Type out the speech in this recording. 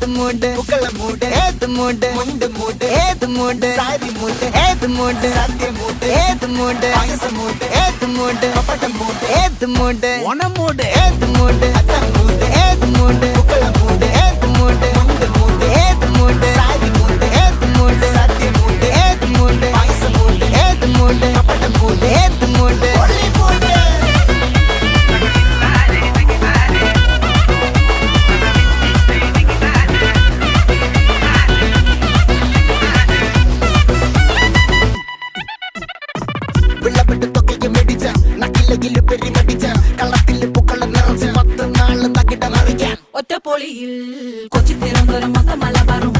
മൂട് പൂക്കള മൂട് ഏത് മൂട് മുണ്ട് മൂട് ഏത് മൂട് സാരി മൂട് ഏത് മൂട് സദ്യ മൂട് ഏത് മൂട് പായസ മൂട് ഏത് മൂട് പപ്പടം മൂട് ഏത് മൂട് ഓണം മൂട് ഏത് മൂട് അത്തം മൂട് ഏത് മൂട് പൂക്കള മൂട് ഏത് മൂട് മുണ്ട് മൂട് ഏത് മൂട് സാരി മൂട് ഏത് മൂട് സദ്യ മൂട് ഏത് മൂട് പായസ മൂട് ഏത് മൂട് പപ്പടം മൂട് ഏത് മൂട് ഒള്ളി മൂട് ഒറ്റപ്പൊളിയിൽ കൊച്ചി തിരുവനന്തപുരം മൊത്തം മലബാറും